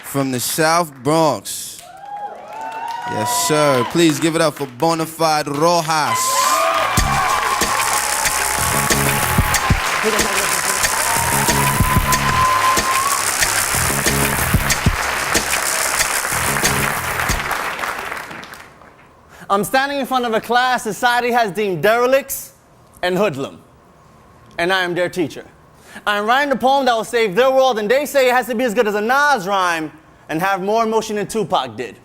from the South Bronx. Yes, sir. Please give it up for Bonafide Rojas. I'm standing in front of a class society has deemed derelicts and hoodlum, and I am their teacher. I'm writing a poem that will save their world, and they say it has to be as good as a Nas rhyme and have more emotion than Tupac did.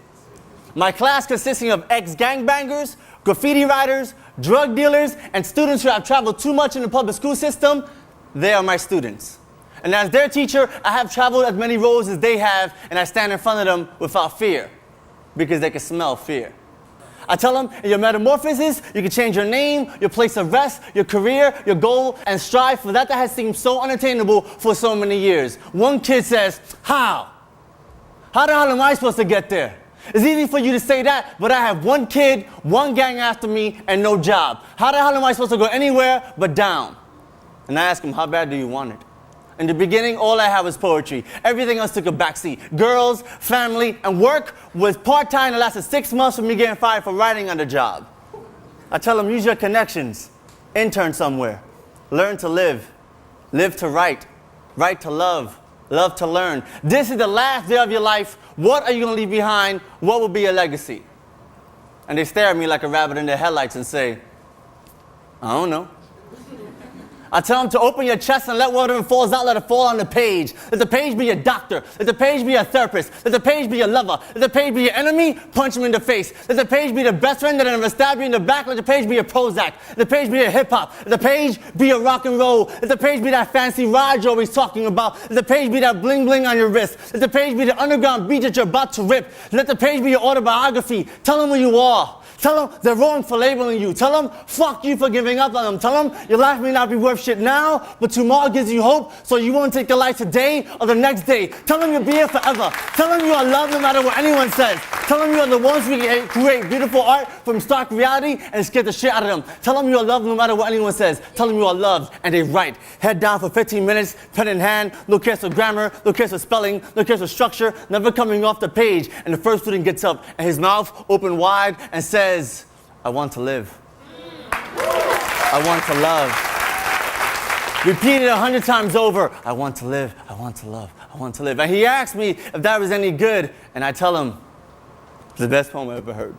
My class consisting of ex-gangbangers, graffiti writers, drug dealers, and students who have traveled too much in the public school system, they are my students. And as their teacher, I have traveled as many roads as they have, and I stand in front of them without fear, because they can smell fear. I tell them, in your metamorphosis, you can change your name, your place of rest, your career, your goal, and strive for that has seemed so unattainable for so many years. One kid says, how? How the hell am I supposed to get there? It's easy for you to say that, but I have one kid, one gang after me, and no job. How the hell am I supposed to go anywhere but down? And I ask him, how bad do you want it? In the beginning, all I had was poetry. Everything else took a backseat. Girls, family, and work was part-time and lasted 6 months for me getting fired for writing on the job. I tell them, use your connections. Intern somewhere. Learn to live. Live to write. Write to love. Love to learn. This is the last day of your life. What are you going to leave behind? What will be your legacy? And they stare at me like a rabbit in the headlights and say, I don't know. I tell them to open your chest and let whatever falls out, let it fall on the page. Let the page be your doctor. Let the page be your therapist. Let the page be your lover. Let the page be your enemy. Punch him in the face. Let the page be the best friend that never stabbed you in the back. Let the page be your Prozac. Let the page be your hip-hop. Let the page be your rock and roll. Let the page be that fancy ride you're always talking about. Let the page be that bling-bling on your wrist. Let the page be the underground beat that you're about to rip. Let the page be your autobiography. Tell them who you are. Tell them they're wrong for labeling you. Tell them fuck you for giving up on them. Tell them your life may not be worth shit now, but tomorrow gives you hope, so you won't take your life today or the next day. Tell them you'll be here forever. Tell them you are loved no matter what anyone says. Tell them you are the ones who create beautiful art from stark reality and scare the shit out of them. Tell them you are loved no matter what anyone says. Tell them you are loved, and they write. Head down for 15 minutes, pen in hand, no cares for grammar, no cares for spelling, no cares for structure, never coming off the page. And the first student gets up, and his mouth open wide and says, I want to live. I want to love. Repeat it 100 times over. I want to live. I want to love. I want to live. And he asked me if that was any good, and I tell him, it's the best poem I ever heard.